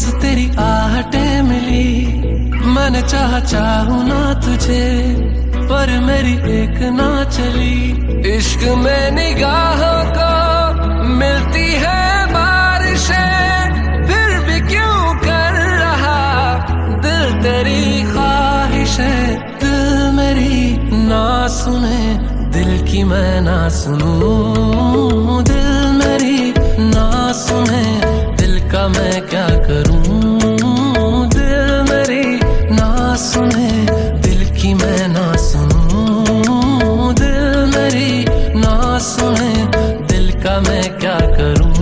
बस तेरी आहटें milli. मैंने चाहूं ना तुझे, पर मेरी एक ना चली। इश्क में निगाहों को मिलती है बारिशें, फिर भी क्यों कर रहा दिल तेरी ख्वाहिशें। दिल मेरी ना सुने, दिल की मैं ना सुनूं। दिल मेरी ना सुने, दिल का मैं क्या करूं। दिल मेरी ना सुने, दिल की मैं ना सुनूं। दिल मेरी ना सुने, दिल का मैं क्या करूं।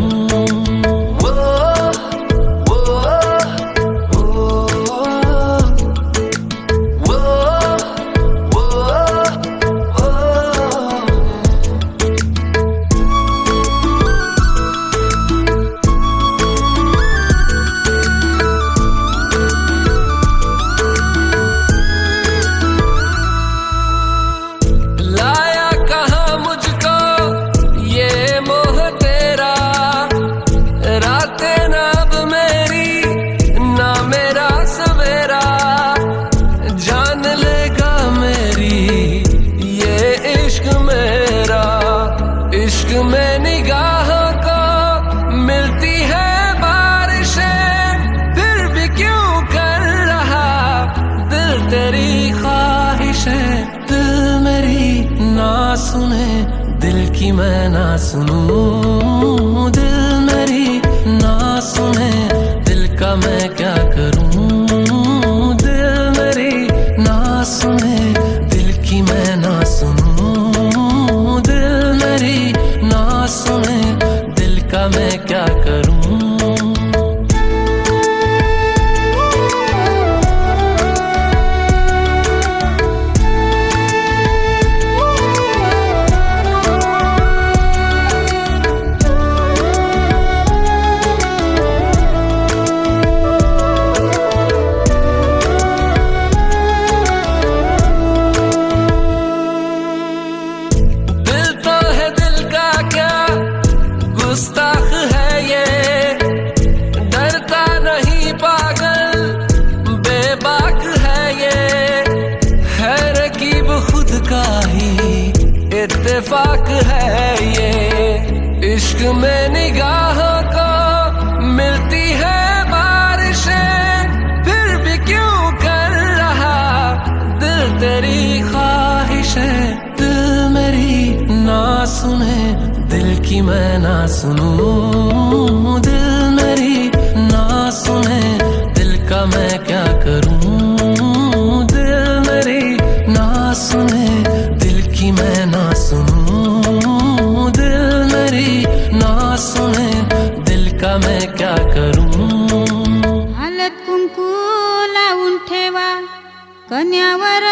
इश्क में निगाहों को मिलती है बारिशें, फिर भी क्यों कर रहा दिल तेरी ख्वाहिशें। दिल मेरी ना सुने, दिल की मैं ना सुनूं। दिल मेरी ना सुने, दिल का मैं क्या करूं। दिल मेरी ना सुने, दिल की मैं ना सुनूं। दिल मेरी ना सुने, दिल का मैं क्या करूं। गुस्ताख है ये, डरता नहीं पागल बेबाक है ये। है रकीब खुद का ही इत्तेफाक है ये। इश्क में निगाहों को मिलती है बारिशें, फिर भी क्यों कर रहा दिल तेरी ख्वाहिशें। दिल मेरी ना सुने, दिल की मैं ना सुनूं। दिल मेरी ना सुने, दिल का मैं क्या करूं। दिल मेरी ना सुने, दिल की मैं ना सुनूं। दिल मेरी ना सुने, दिल का मैं क्या करूं। हालत कुंकू लावून ठेवा, कन्यावर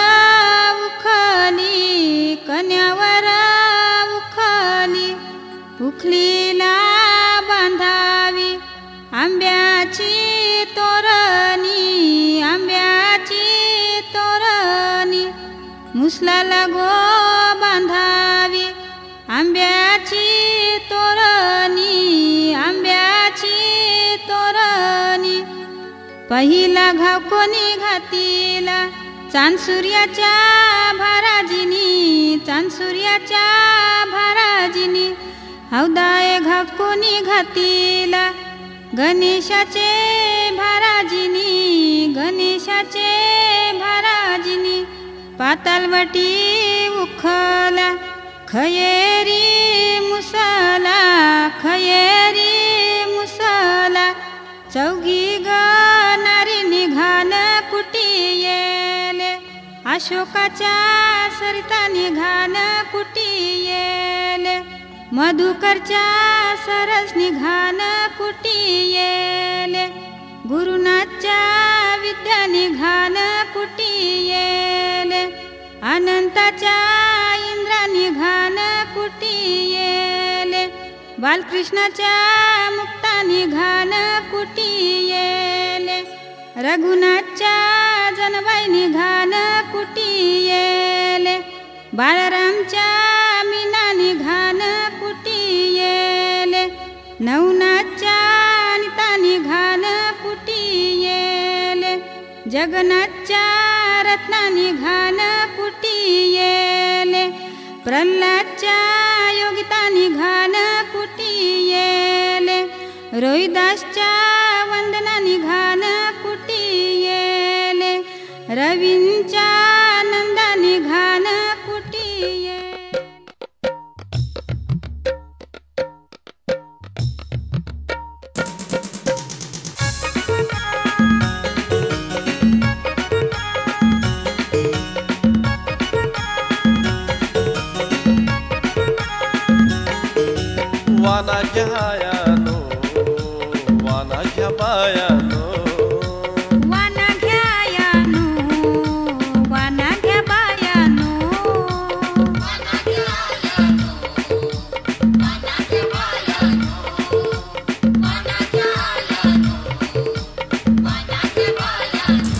उखली, कन्यावर उखली, उखलीला बांधावी आंब्याची तोरणी, आंब्याची तोरणी। मुसलाला गो बांधावी आंब्याची तोरणी, आंब्याची तोरणी। पहिला घाव कोणी घातीला, चांदसूर्याच्या भाराजिनी, चांदसूर्याच्या भाराजिनी। हौदाय घाव कोणी घातीला, गणेशाचे भाराजिनी, गणेशाचे भाराजिनी। पातालवटी उखला, खयेरी मुसला, खयेरी मुसला। चौघी गणारी निघान कुटी येले, अशोकाच्या सरिता निघान कुटी येले। मधुकरच्या सरस निघान कुटी येले, गुरुनाथच्या विद्या निघान कुटी येले। अनंताच्या इंद्रा निघान कुटी येले, बालकृष्णाच्या मुक्ता निघान कुटी येले। रघुनाथच्या जनबाई निघान कुटी येले, बाळरामच्या मीना निघान कुटी येले। नवनाथच्या निता निघान कुटी जगन्नाथच्या रत्नांनी घाण कुटी येले, प्रल्हादच्या योगितांनी घाण कुटी येले, रोहिदासच्या वंदनांनी घाण कुटी येले, रवींच्या नंदांनी घाण कुटी येले. वाना घ्यायानो, वाना घ्या बायानो, वाना घ्यायानो, वाना घ्या बायानो, वाना घ्यायानो, वाना घ्या बायानो, वाना घ्यायानो, वाना घ्या बायानो.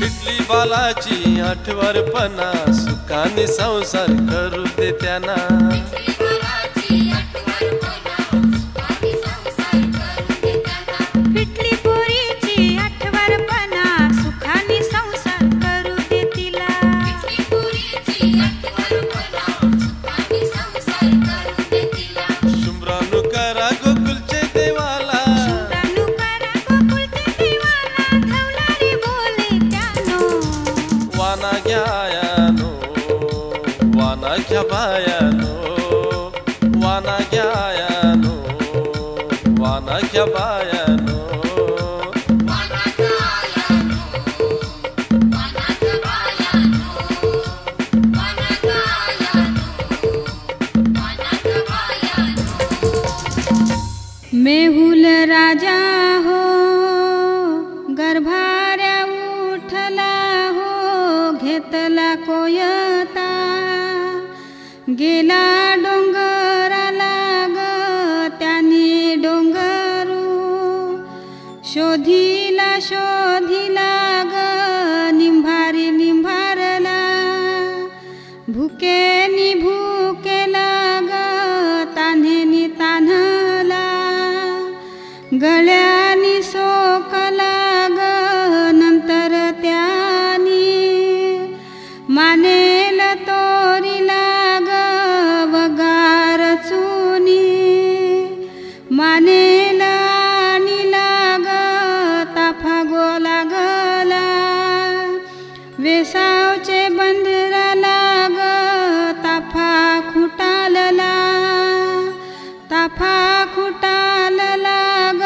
पिटली बालाची आठवरपणा, सुखाने संसार करू दे त्यांना. पिटली पोरीची आठवरपणा, सुखाने संसार करू दे तिला. शुंभ्राणू करा गोकुलचे देवाला, शुंभ्राणू करा गोकुळचे देवाला, खवलारी बोले त्यानो. वाना घ्यायानो, वाना घ्या बायानो, वाना घ्यायानो, वाना घ्या बायानो. वाना घ्यायानो, वाना घ्या बायानो, वाना घ्यायानो, वाना घ्या बायानो. मेहुल राजा हो, गर्भाऱ्या उठला हो, घेतला कोयता, गेला डोंगराला ग त्याने डोंगरू, शोधिला शोधिला ग निंभारी निंभारला, भुकेनी भुकेला ग तान्हेनी तान्हला, गळ्यानी सोकला ग नंतर त्यानी, मानेल तोरीला ग वगार चुनी, मानेल आणीला ग ताफा गोला गला, वेसावचे बंधराला ग ताफा खुटालला, ताफा खुटालला ग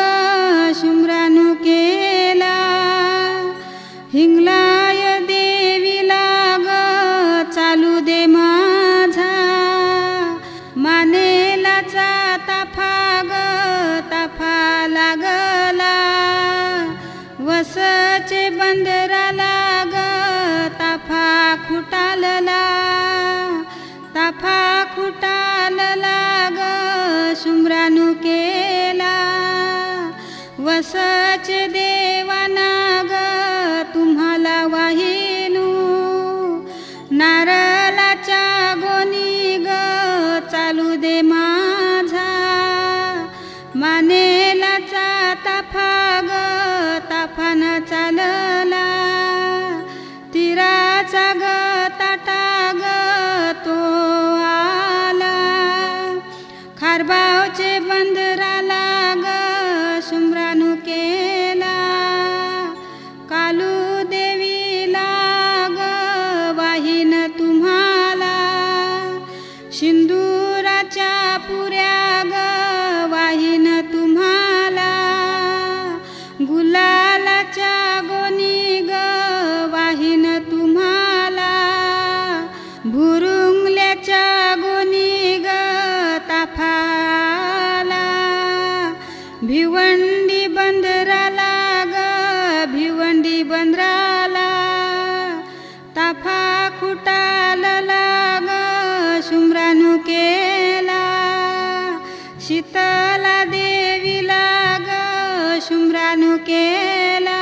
शुंभ्राणू केला, हिंगलाय देवीला ग चालू दे माझा, मानेलाचा ताफा ग ताफा लागला, वसचे बंदराला ग ताफा खुटालला, ताफा खुटालला ग शुंभ्राणू केला, वसचे देवाना ग तुम्हाला वाहिनू, नारळाच्या गोनी ग चालू दे माझा, मानेलाचा ताफा ग ताफान चालला, तीराचा ग ताटा ग तो आला, खारबावचे बंदराला ग शुंभ्राणू केला, कालू देवीला ग वाहिन तुम्हाला, सिंदुराच्या पुऱ्या ग वाहिन तुम्हाला, गुलालाच्या गोनी ग वाहिन तुम्हाला, भुरुंगल्याच्या गोनी ग ताफाला, भिवंडी बंदराला ग भिवंडी बंदराला, ताफा खुटालला ग शुंभ्राणू केला, शीतला देवीला ग शुंभ्राणू केला,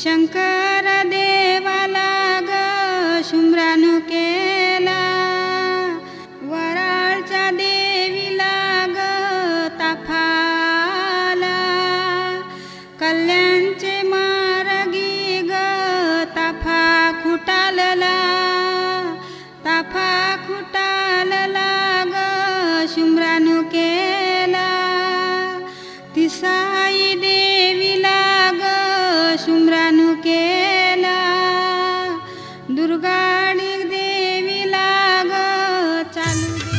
शंकर देवाला ग शुंभ्राणू साई देवीला ग शुम्रानु केला दुर्गाडी देवीला ग चालू दे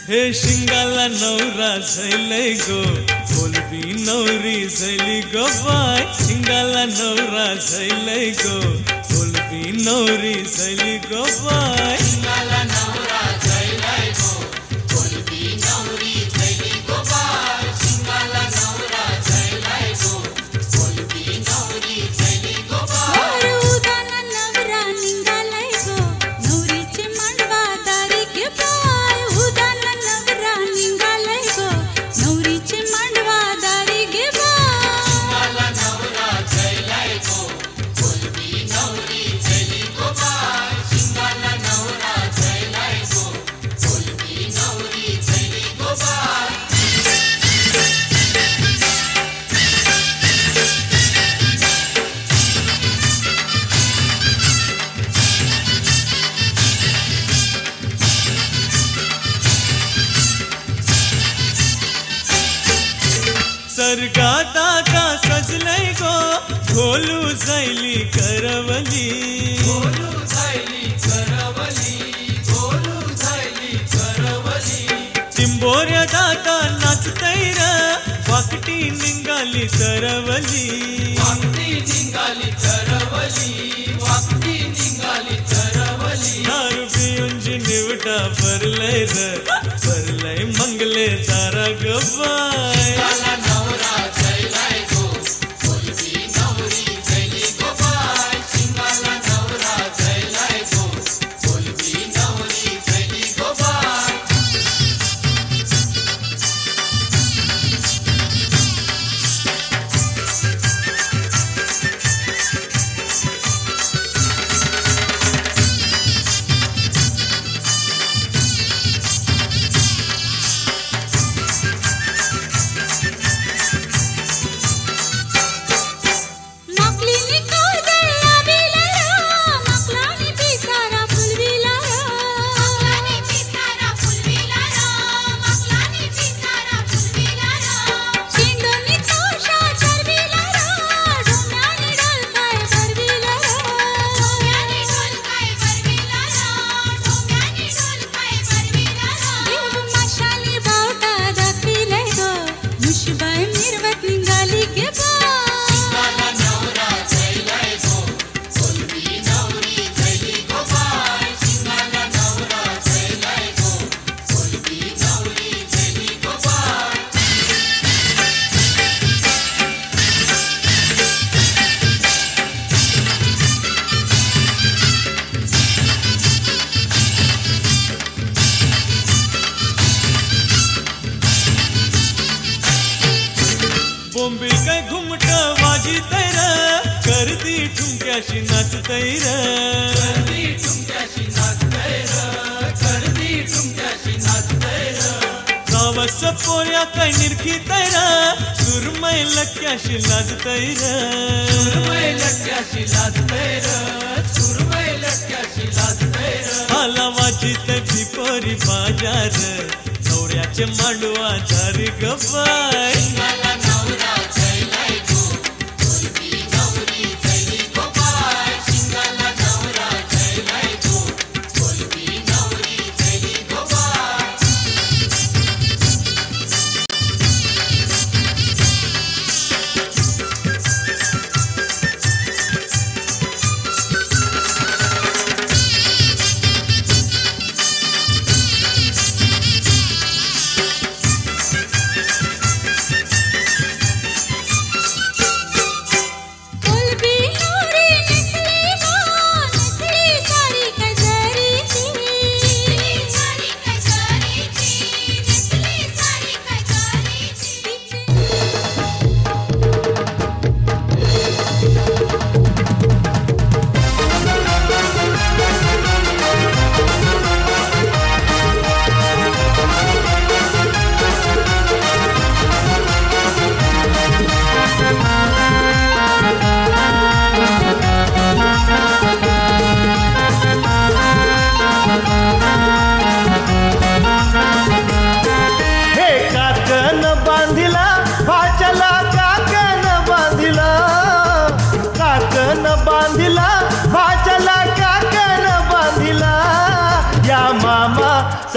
हे शिंगाला नवरा झैलय गो बोलबी नवरी झैली गो बाय शिंगाला नवरा झैलय गो बोलबी नवरी झैली गो बाय शिंगाला नवरा झैलय गो बोलबी नवरी झैली गो बाय शिंगाला नवरा झैलय गो बोलबी नवरी झैली गो बाय उदाना नवरा निघालाय गो नवरीचे मांडवा दारी गे बाय उदाना नवरा निघालाय गो नवरीचे मांडवा दारी गे बाय शिंगाला नवरा झैलय गो बोलबी नवरी झैली गो बाय शिंगाला नवरा झैलय गो बोलबी नवरी झैली गो बाय सरगात आता सजलय गो ढोलू झैली करवली बोलू झायली करवली बोलू झायली करवली चिंबोऱ्यात आता नाचतय र वाकटी निघाली तरवली वाकडी निघाली करवली वाकडी निघाली करवली दारू पिऊंची निवटा भरलय र भरलय मंगले तारा गबाय शिंगाला नवरा झैलय गो बोलबी नवरी झैली गो बाय शिंगाला नवरा झैलय गो बोलबी नवरी झैली गो बाय माकलीनी काजळला बिलारा माकलानी पिसारा फुलविलारा माकलानी पिसारा फुलविलारा माकलानी पिसारा फुलविलारा शिंदोनी तोषा चरविलारा डोम्यानी डलकाय भरविलारा डोम्यानी ढोलकाय भरविलारा डोम्यानी ढोलकाय भरविलारा देव माशाली बावटा दाखविलय गो मुशबाई मिरवत निघाली गे बाय शिंगाला नवरा झैलय गो बोलबी नवरी झैली गो बाय शिंगाला नवरा झैलय गो बोलबी नवरी झैली गो बाय बोंबील काय घुमट वाजितय र करती ठुमक्याशी नाचतय र करदी ठुमक्याशी नाचतय र करदी ठुमक्याशी नाचतय र गावस पोऱ्या काय निरखितय र सुरमय लक्क्याशी लाजतय र सुरमय लटक्याशी लाजतय र सुरमय लटक्याशी लाजतय र आला वाजित भिपोरी बाजार नवऱ्याचे मांडवा दारी गबाय शिंगाला नवरा झैलय गो बोलबी नवरी झैली गो बाय शिंगाला नवरा झैलय गो बोलबी नवरी झैली गो बाय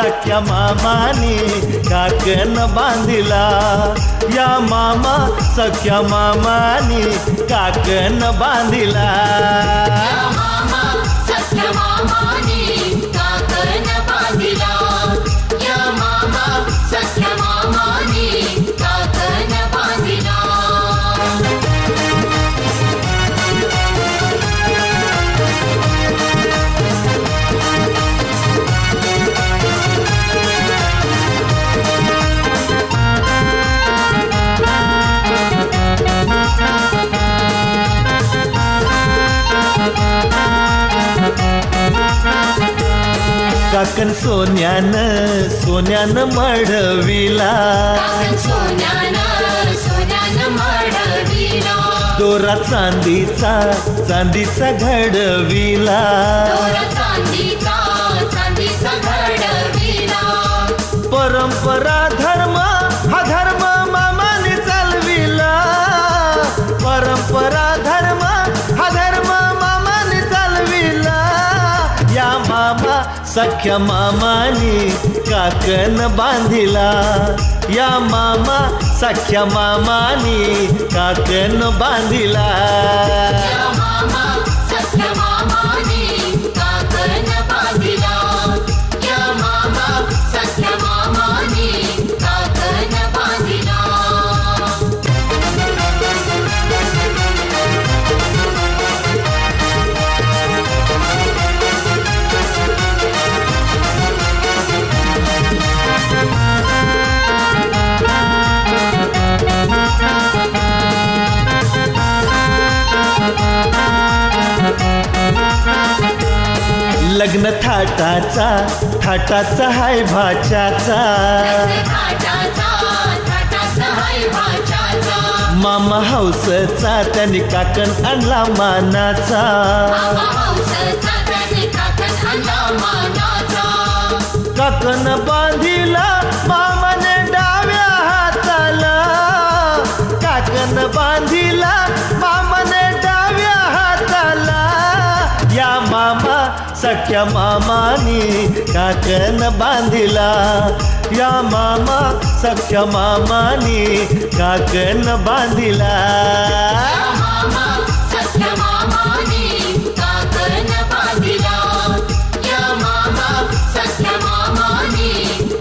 सख्या मामानी काकण बांधिला या मामा सख्या मामानी काकण बांधिला मामा सख्या मामानी काकण बांधिला या मामा सख्या मामानी काकण बांधिला काकण सोन्यानं मढविला काकण सोन्यानं मढविला दोरा चांदीचा घडविला दोरा चांदीचा घडविला परंपरा धर्म हा धर्म मामाने चालविला परंपरा धर्म हा धर्म मामाने चालविला या मामा सख्या मामानी काकण बांधिला या मामा सख्या मामानी काकण बांधिला या मामा सख्या मामानी काकण बांधिला या मामा सख्या मामानी काकण बांधिला लग्न थाटाचा हाय भाच्याचा मामा हौसचा त्याने काकण आणला मानाचा काकण बांधिला मामाने डाव्या हाताला काकण बांधिला मामाने डाव्या हाताला या मामा सख्या मामानी काकण बांधिला या मामा सख्या मामानी काकण बांधिला मामा सख्या मामानी काकण बांधिला या मामा सख्या मामानी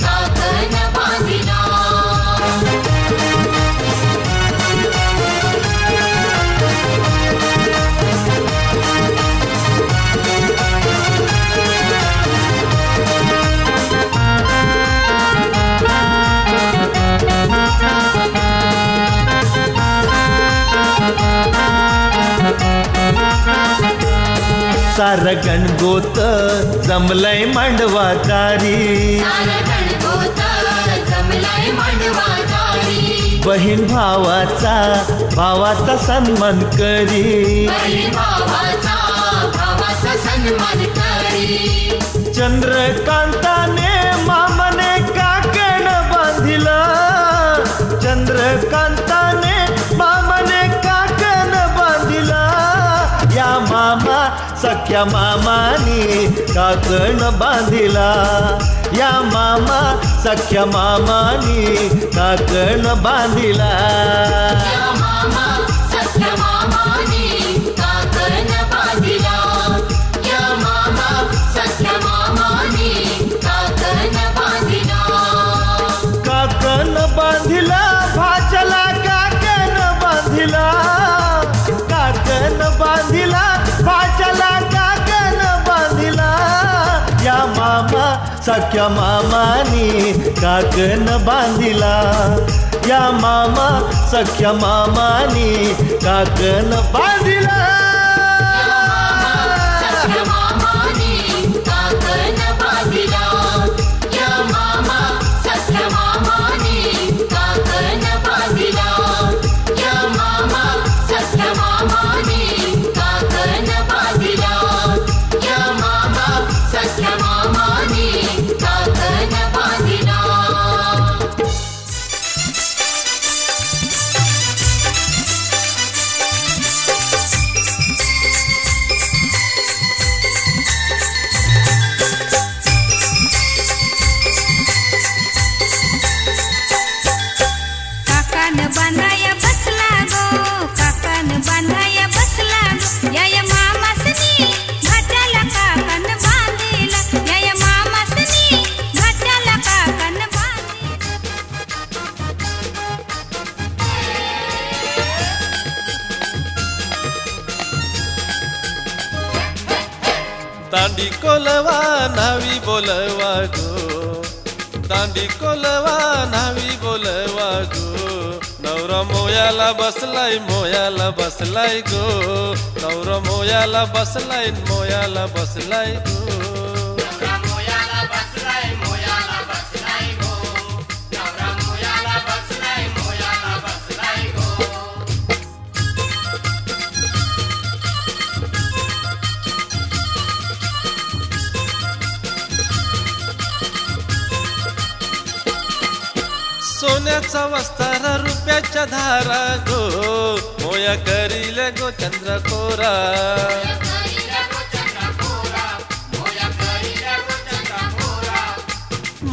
काकण बांधिला सार गणगोत जमलय मांडवादारी बहीण भावाचा सन्मान करी चंद्रकांताने मामाने काकण बांधिला चंद्रकांताने मामाने काकण बांधिला या मामा सख्या मामानी काकण बांधिला या मामा सख्या मामानी काकण बांधिला या मामा सख्या मामानी काकण बांधिला या मामा सख्या मामानी काकण बांधिला काकण बांधिला भाचला काकण बांधिला काकण बांधिला भाचला काकण बांधिला या मामा सख्या मामानी काकण बांधिला या मामा सख्या मामानी काकण बांधिला सख्या मामानी काकण बांधिला या मामा सख्या मामानी काकण बांधिला या मामा सख्या मामानी काकण बांधिला या मामा सख्या मामानी काकण बांधिला दांडी कोलवा न्हावी बोलवा गो, दांडी कोलवा न्हावी बोलवा गो, नवरा मोयाला बसलाय मोयाला बसलाय गो, नवरा मोयाला बसलाय मोयाला बसलाय गो. नवरा मोयाला बसलाय मोयाला बसलाय गो, नवरा मोयाला बसलाय मोयाला बसलाय गो. सोन्याचा वस्तारा रुपयाच्या धारा गो, मोया करीले गो चंद्रकोरा.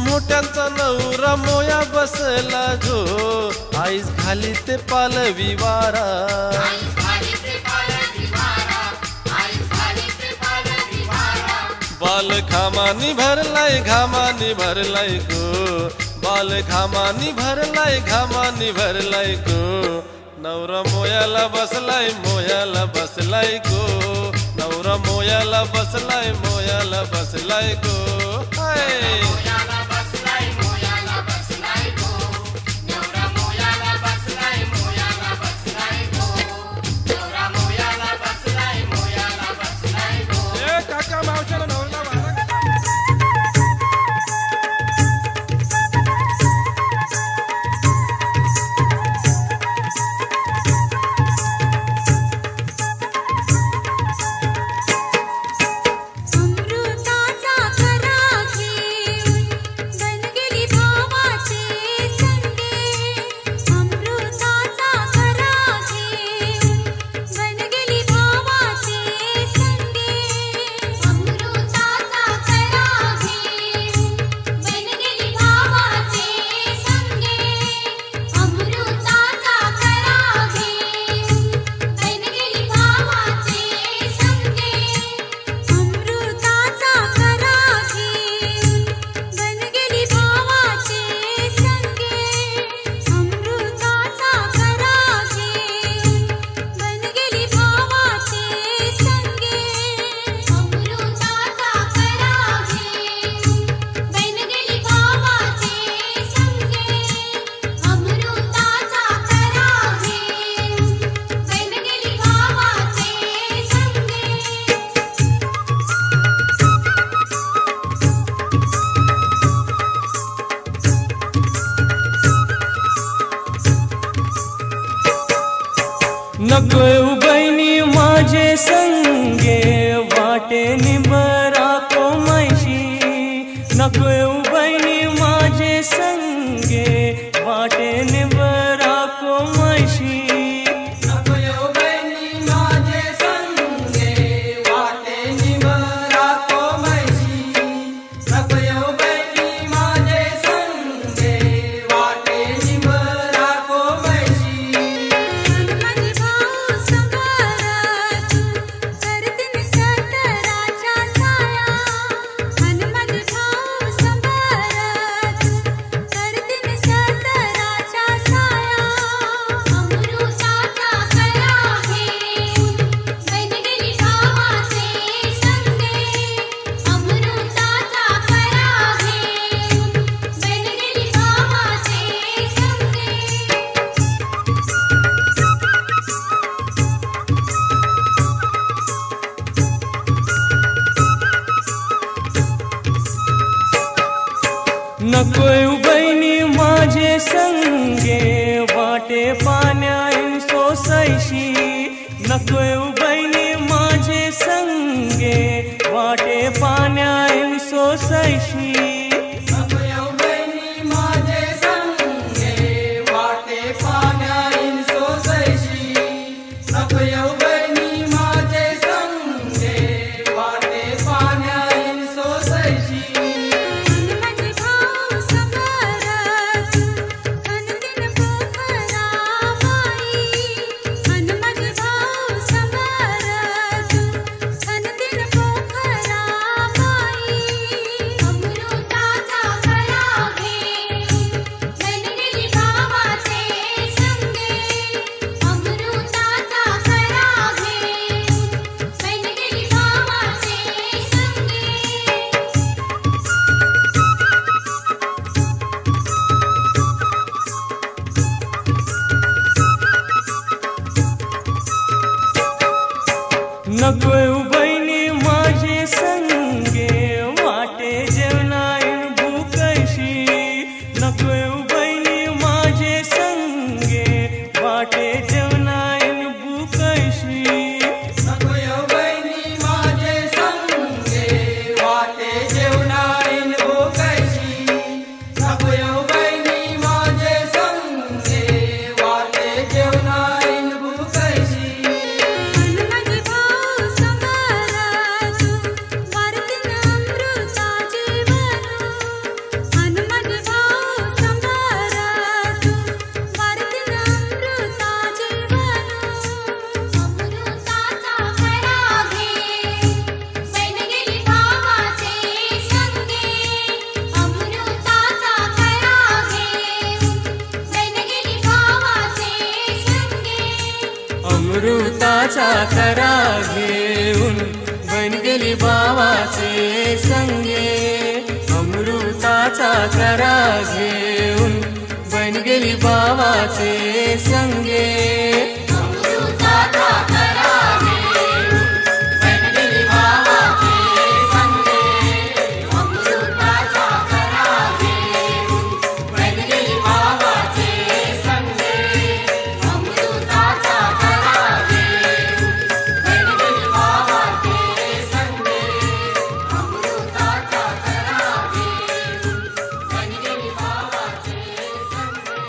मोठ्यांचा नवरा मोया बसला गो, आईस खाली ते पालवी वारा. बाल घामानी भरलाय घामानी भरलाय गो, बाल घामानी भरलाय घामानी भरलाय गो, नवरा मोयाला बसलाय मोयाला बसलाय गो, नवरा मोयाला बसलाय मोयाला बसलाय गो. हाय मोयाला बसलाय मोयाला बसलाय गो, नवरा मोयाला बसलाय मोयाला बसलाय गो, नवरा मोयाला बसलाय मोयाला बसलाय गो. ए काका मावशाला नवरा वारा. अमृताचा करा घेऊन बनगेली भावाचे संगे, अमृताचा करा घेऊन बनगेली भावाचे संगे, अमृताचा करा घेऊन बनगेली भावाचे संगे, अमृताचा करा घेऊन बनगेली भावाचे संगे, अमृताचा करा घेऊन बनगेली भावाचे संगे, अमृताचा करा घेऊन बनगेली भावाचे संगे, अमृताचा करा घेऊन बनगेली भावाचे संगे, अमृताचा करा घेऊन बनगेली भावाचे नको बहिणी माझे संगे वाटे निबरा को मैशी, नको बहिणी माझे संगे वाटे निबरा को मैशी. नको येऊ बहिणी माझे संगे वाटे निभरा को मैशी, नको येऊ बहिणी माझे संगे वाटे निभरा को मैशी. हनुमंत भाऊ संभाळत करतीन सतराच्या साया, हनुमंत भाऊ संभाळत करतीन सतराच्या साया, अमृताचा करा घेऊन बनगेली भावाचे संगे, अमृताचा करा घेऊन बनगेली भावाचे संगे. नको बहिणी माझे संगे वाटे पाण्यान सोसायशी, नको बहिणी माझे संगे वाटे पाण्यान सोसायशी. नको येऊ बहिणी माझे संगे वाटे पाण्याईन सोसायशी, नको येऊ बहिणी माझे संगे वाटे पाण्याईन सोसायशी. हनुमंत भाऊ संभाळत खणतीन पोखरा माई, हनुमंत भाऊ संभाळत खणतीन पोखरा माई, अमृता अमृताचा करा घेऊन बन गेली भावाचे संगे, अमृताचा करा घेऊन बन गेली भावाचे संगे. अमृताचा करा घेऊन बन गेली भावाचे संगे, अमृताचा करा घेऊन बन गेली भावाचे संगे, अमृताचा करा घेऊन बन गेली भावाचे संगे, अमृताचा करा घेऊन बन गेली भावाचे संगे.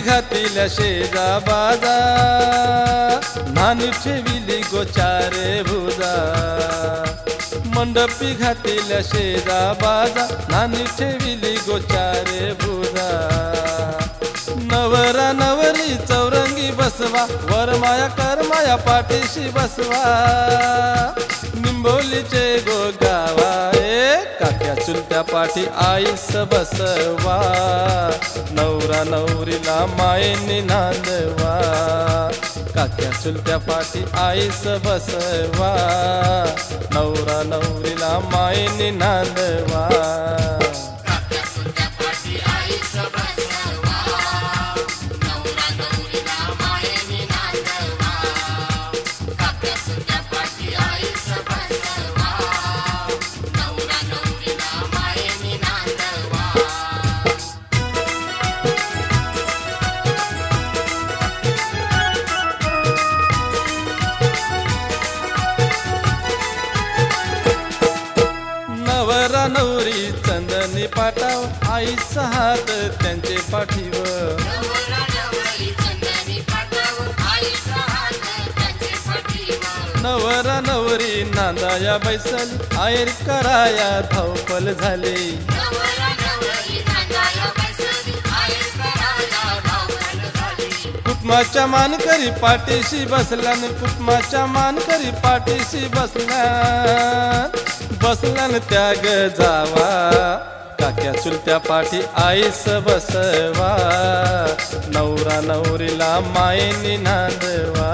घातिल्या शेजा बाजा नानी ठेविली गोचारे भुजा मंडपी घातिल्या शेजा बाजा नानी ठेविली गोचारे भुजा नवरा नवरी चौरंगी बसवा वरमाया करमाया पाठीशी बसवा निंबोलीचे गो गावा काक्या चुलत्या पाठी आईस बसवा नवरा नवरीला मायेने नांदवा काक्या चुलत्या पाठी आईस बसवा नवरा नवरीला मायेने नांदवा नवरा नवरी चंदनी पाटाव आईच हात त्यांचे पाठीवर नवरा नवरी नांदाया बैसल आयर कराया धावपल झाले कुटुंबाच्या मानकरी पाठीशी बसल्यान कुटुंबाच्या मानकरी पाठीशी बसल्यान त्याग जावा काक्या चुलत्या पाठी आईस बसवा नवरा नवरीला मायेने नांदवा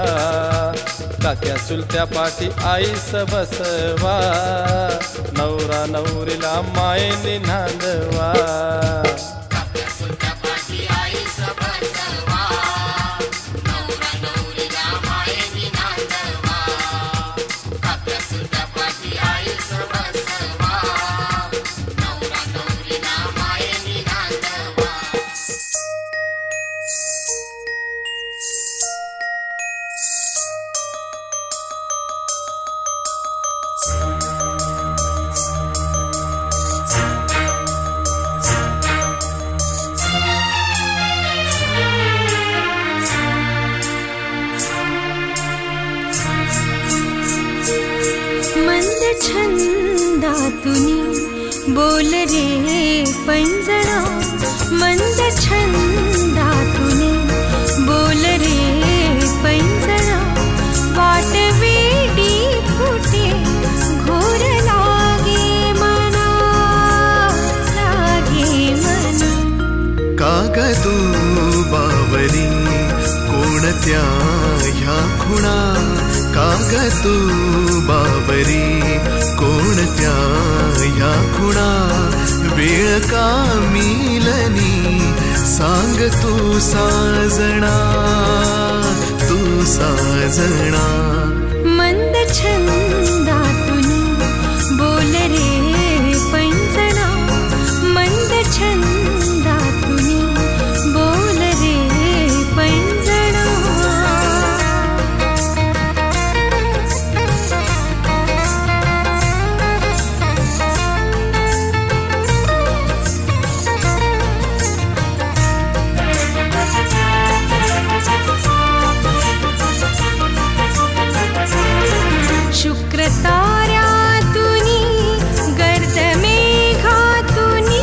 काक्या चुलत्या पाठी आईस बसवा नवरा नवरीला मायेने नांदवा मंद छंदातुनी बोल रे पंजरा मंद छंदातुनी बोल रे पंजरा वाट वेडी फुटे घोर लागे मना काग तू बावरी कोणत्या ह्या खुणा काग तू बाबरी कोणत्या ह्या खुणा वेळ का मिलनी सांग तू साजना मंद छंदातुनी बोल रे पंजना मंद छंदातुनी बोल रे पंजना शुक्र ताऱ्यातुनी गर्द मेघातुनी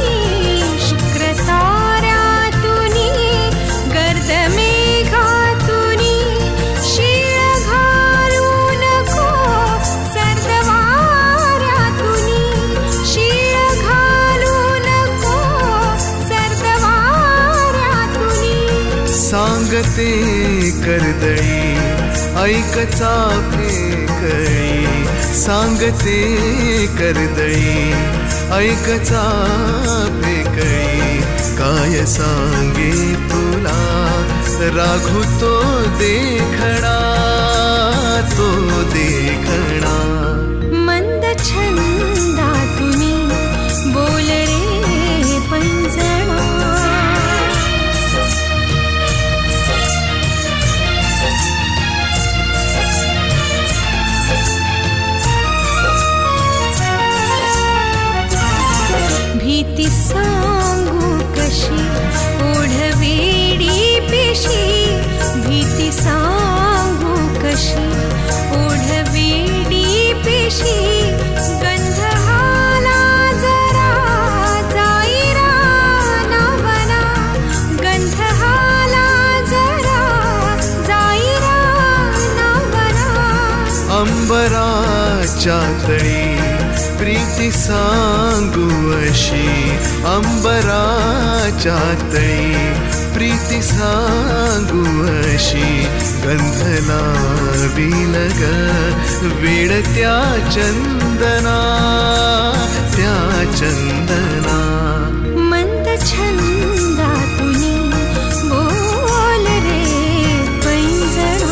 शुक्र ताऱ्यातुनी गर्द मेघातुनी शीळ घालू नको सर्द वाऱ्यातुनी शीळ घालू नको सर्द वाऱ्यातुनी सांगते करदळी ऐकचा फेकळी सांगते करदळी ऐकचा फेकळी काय सांगे तुला राघू तो देखणा मंद छंदातुनी बोल रे पंजना भीती सांगू कशी ओढवेडी वशी गंध हाला जरा जाईरा नावना गंध हाला जरा जाईरा नावना अंबराच्या तळी प्रीती सांगू अशी अंबराच्या तळी प्रीती सांगू अशी गंध लावील ग वेड त्या चंदना मंद छंदातुनी बोल रे पैंजरा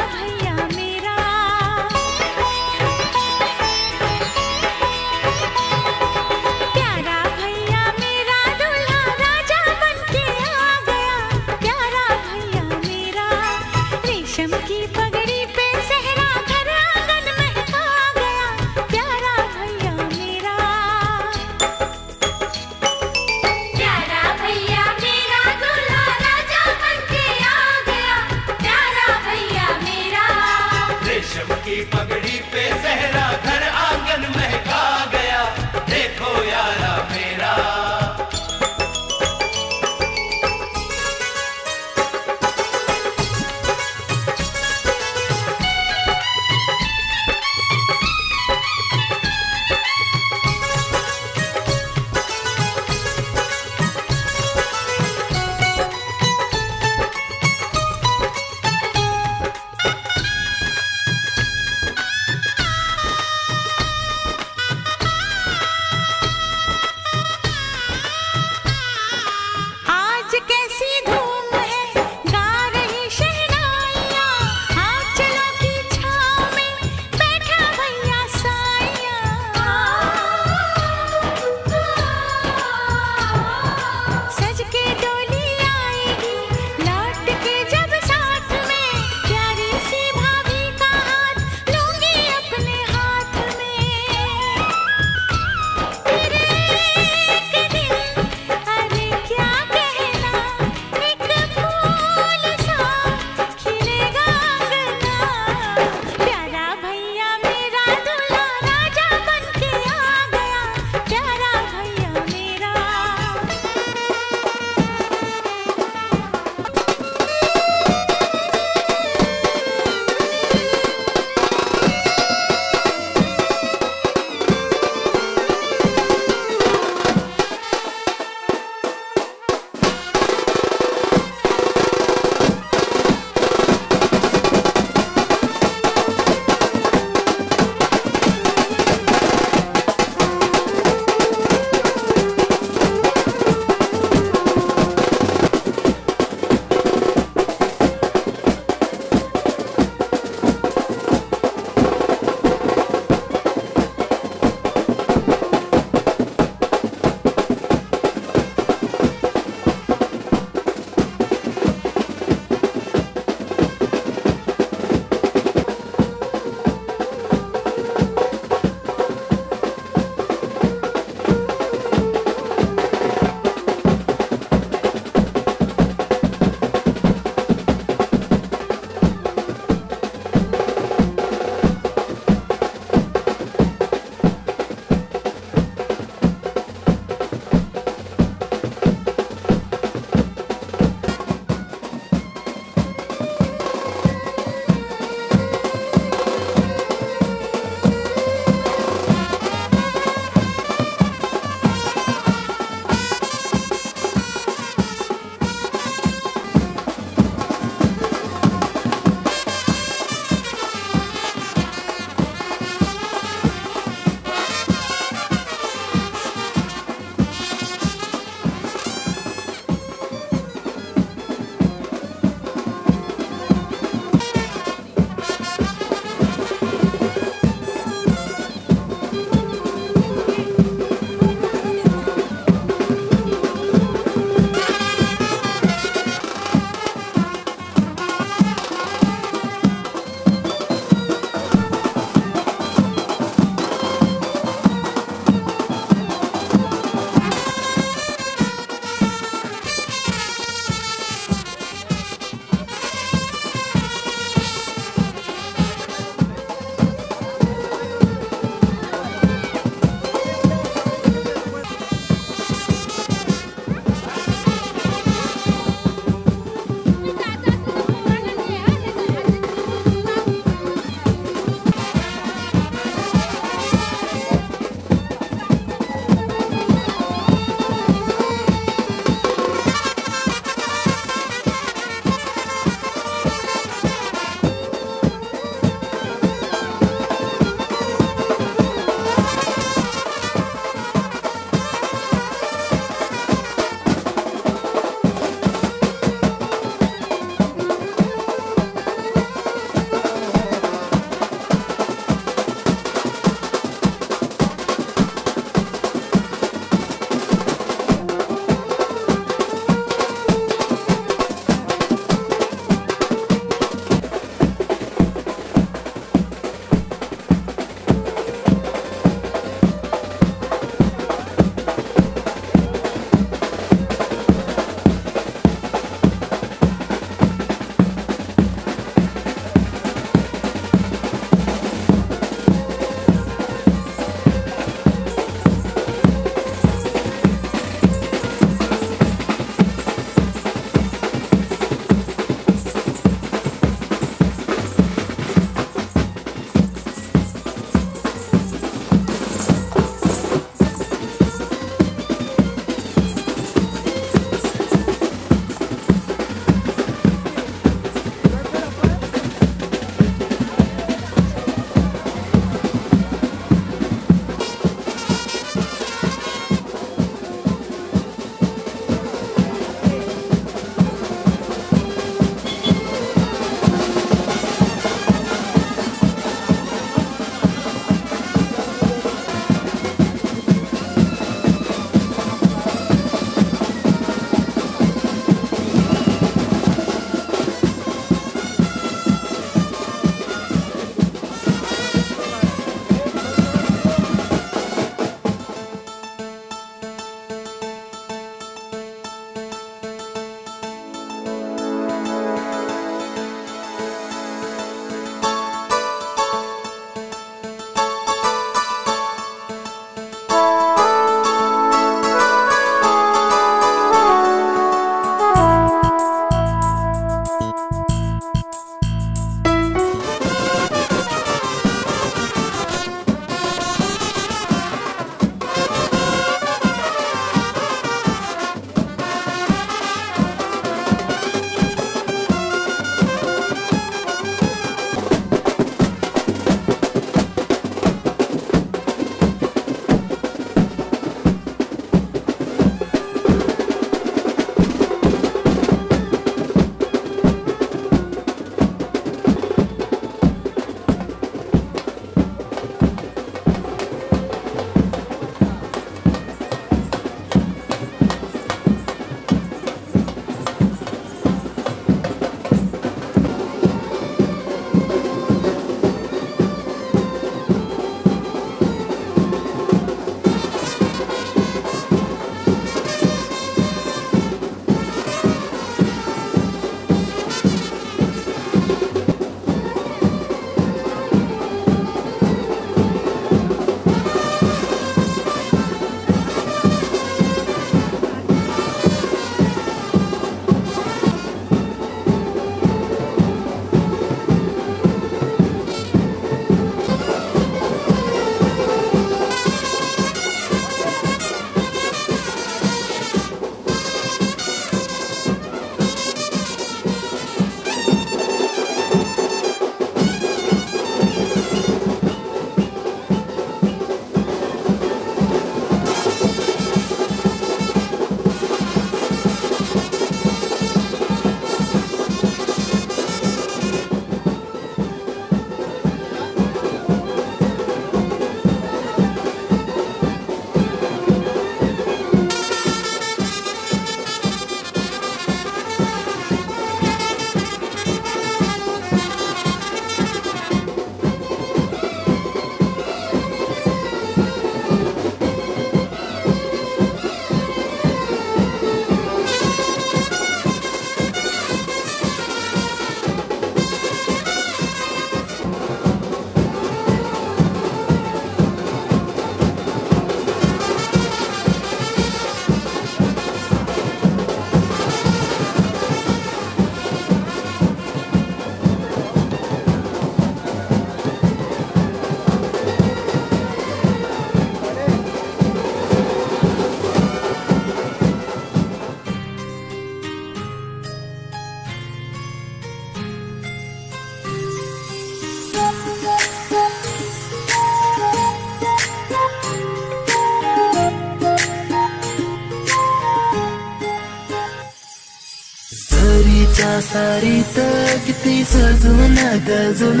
सारीत किती सजून दजून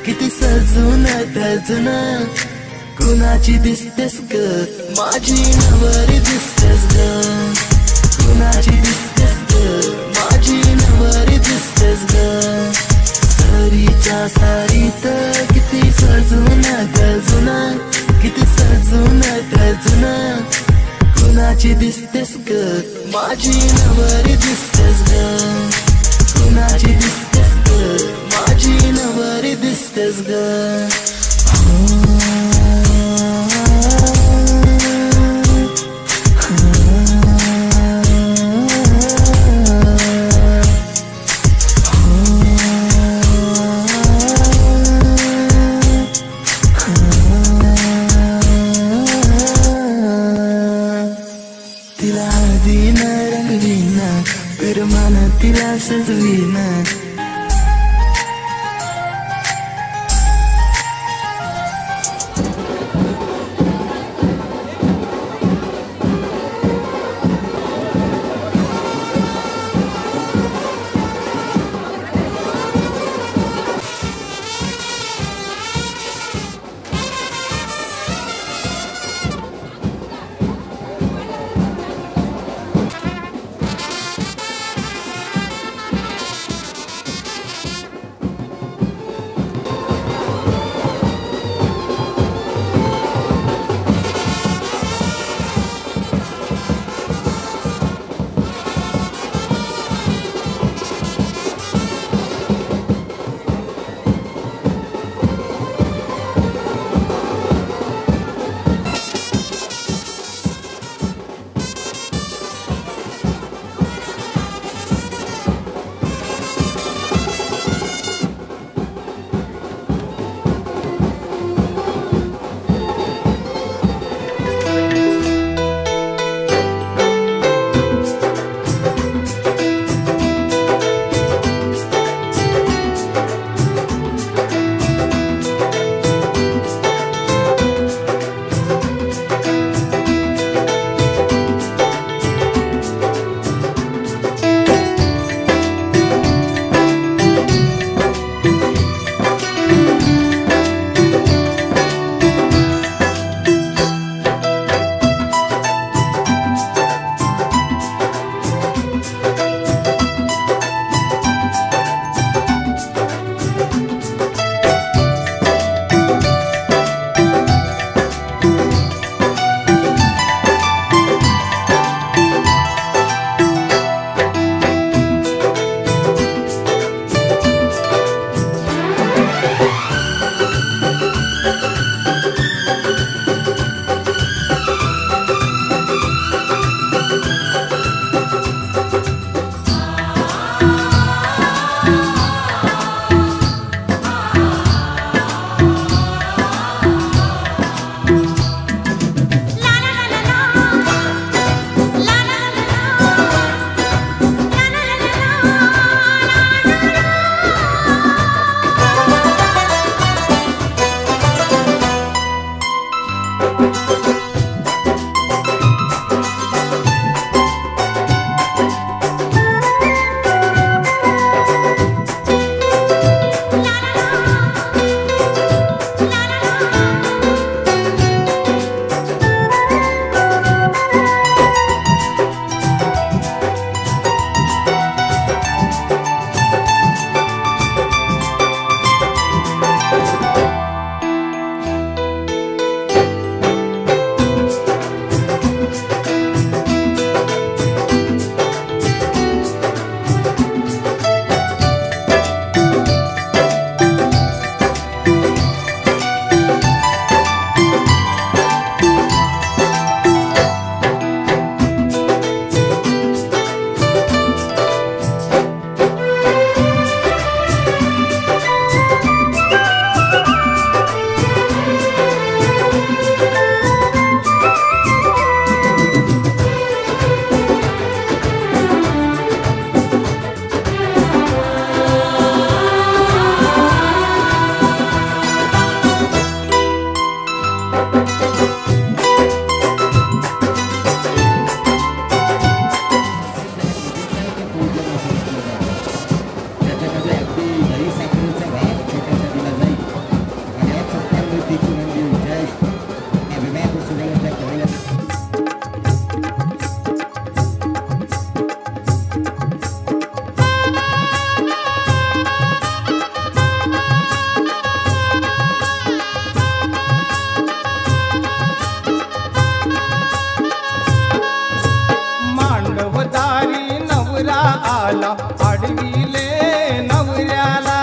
किती सजून दजून कुणाची दिसतेस ग माझी नवरी दिसतेस ग कुणाची दिसतेस ग माझी नवरी दिसतेस ग सरीच्या सारीत किती सजून दजून किती सजून दजून कुणाची दिसतेस ग माझी नवरी दिसतेस ग कुणाची दिसतेस ग माझी नवरी दिसतेस ग तिला हळदीन रंगवीन पिरमान तिला सजवीन आला आडविले नवऱ्याला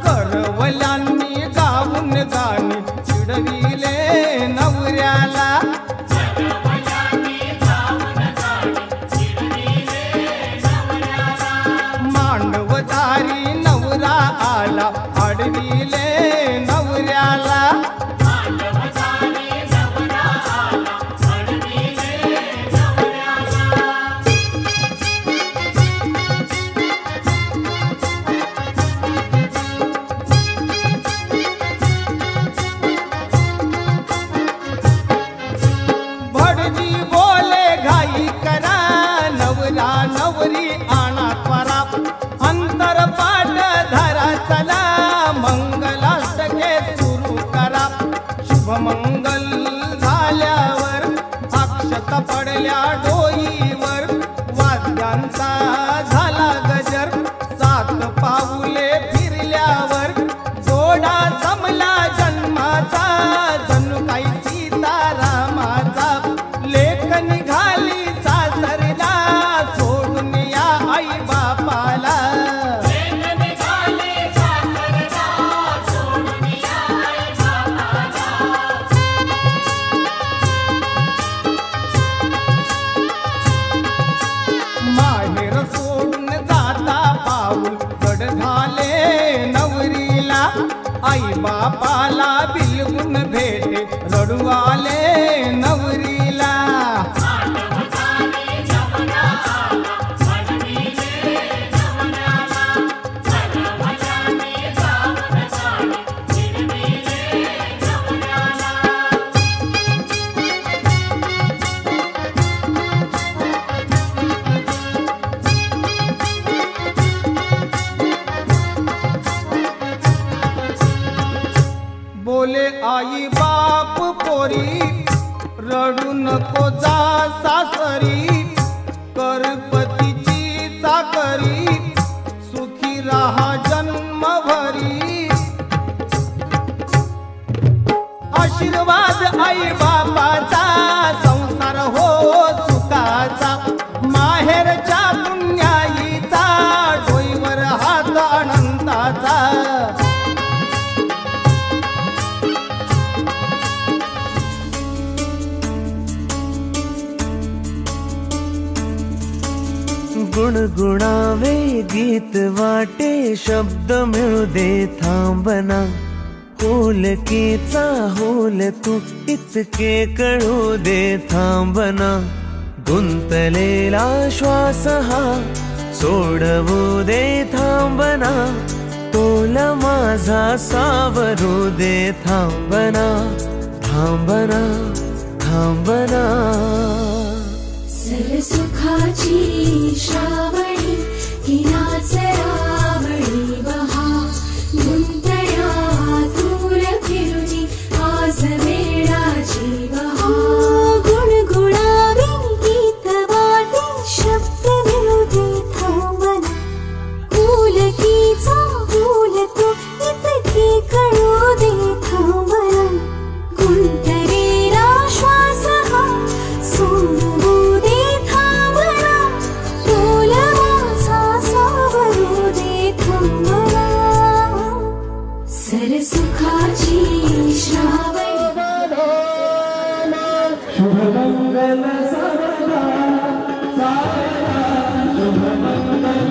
करवल्यांनी गाऊन गाणी चिडविले नवऱ्याला मांडवदारी नवरा आला आडविले नवऱ्याला भटजी बोले घाई करा नवरा नवरी आणा परा अंतर पाठ धरा चला मंगलाष्टके सुरू करा शुभमंगल झाल्यावर अक्षता पडल्या डोईवर वाद्यांचा झाला गजर सात पाऊले फिरल्यावर जोडा जमला जन्माचा जणू काही सीतारामाचा लेख निघाली सासरला सोडून या आई बापाला माहेर सोडून जाता पाऊल गड झाले नवरीला आई बापाला बिलगुन भेटे रडू आले नवरीला बोले आई बाप पोरी रडू नको जा सासरी करपतीची चाकरी सुखी राहा जन्मभरी आशीर्वाद आई बापाचा संसार हो सुखाचा माहेरच्या पुण्याईचा डोईवर हात अनंताचा गुणगुणावे गीत वाटे शब्द मिळू दे थांबना होलकीचा होल तू इतके कळू दे थांबना गुंतलेला श्वास हा सोडवू दे थांबना तोल माझा सावरू दे थांबना थांबना थांबना सरसुखाची श्रावणी हिनाच रावळी बहा गुंतण्या दूर फिरुनी आज वेळाची बहा गुणगुणावे गीत वाटे शब्द मिळू दे थांबना फुलकीचा फुल तो इतके कळू दे थांबना गुंतलेला श्वास हा सोडू दे थांबना तोल माझा सावरू दे थांबना सरसुखाची श्रावणी शुभमंगल सावरा शुभमंगल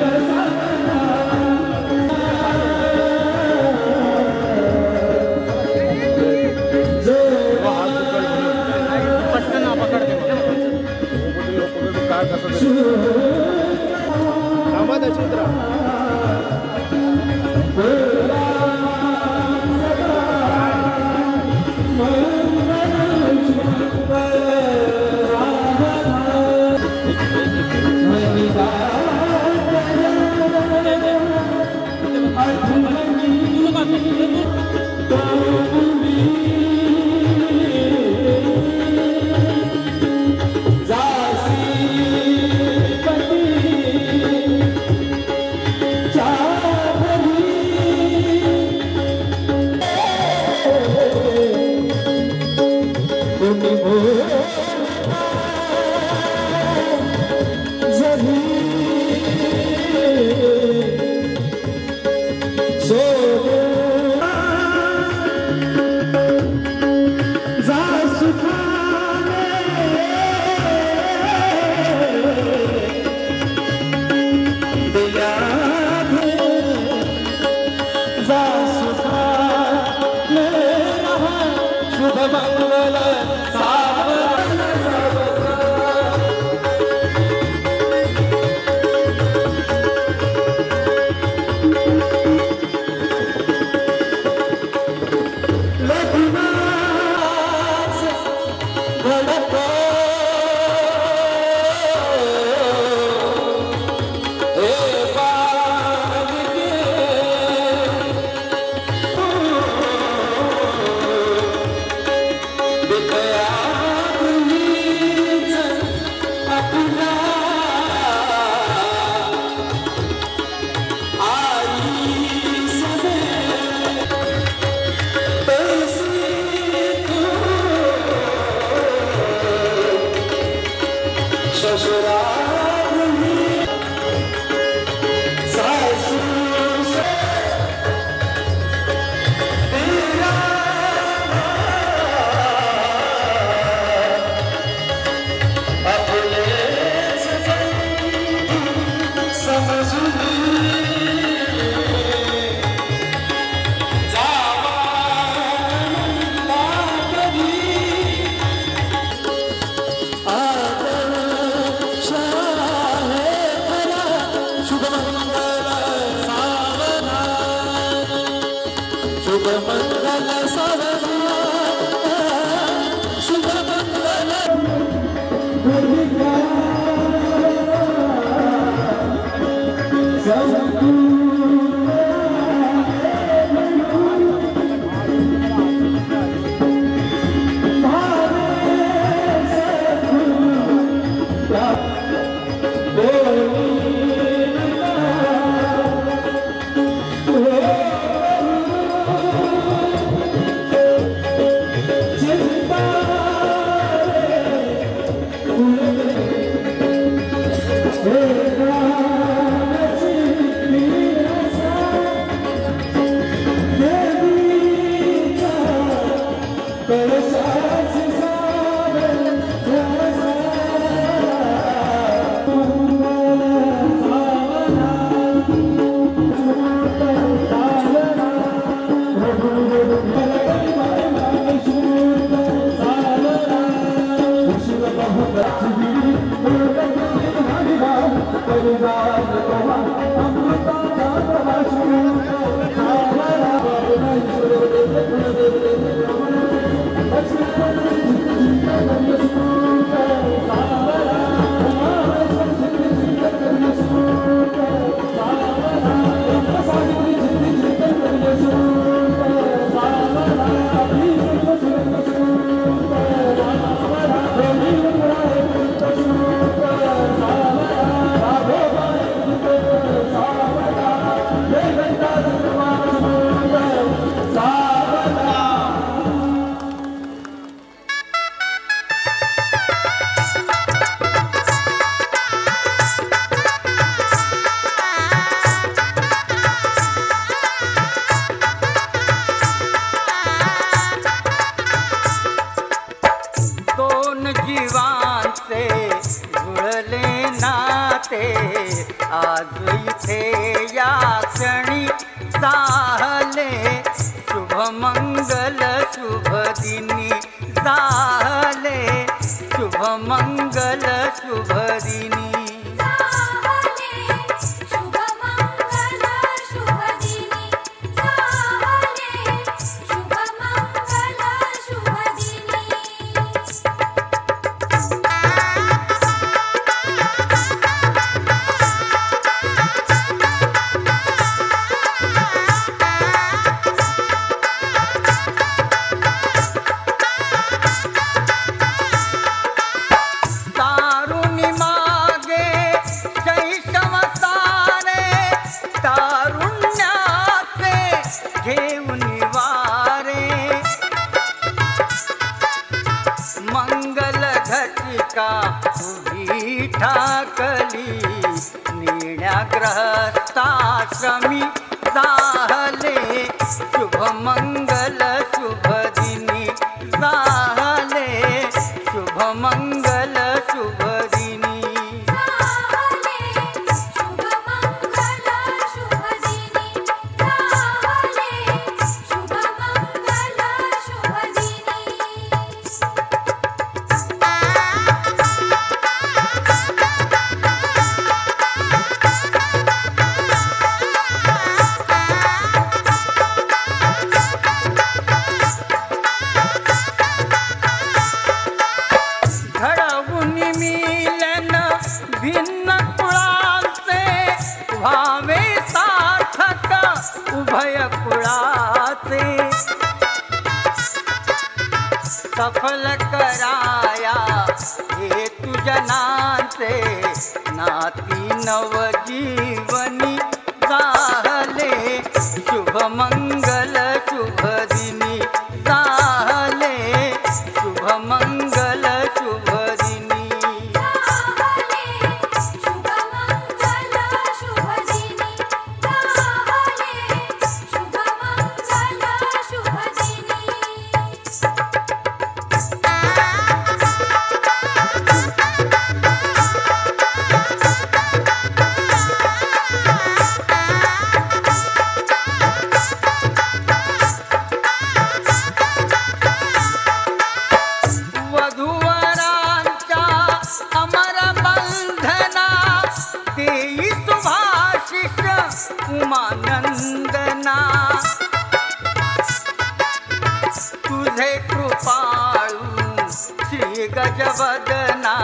तुझे कृपाळू श्री गजवदना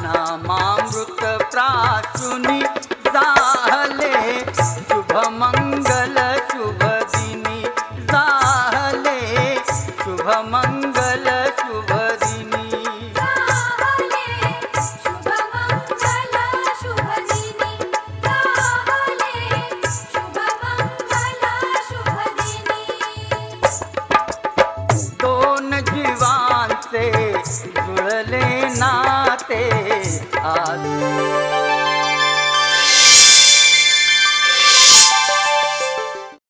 नामामृत प्राशुनी झाले शुभ मंगल शुभ दिनी झाले शुभ मंगल शुभ दिनी दोन जीवांचे जुळले नाते आज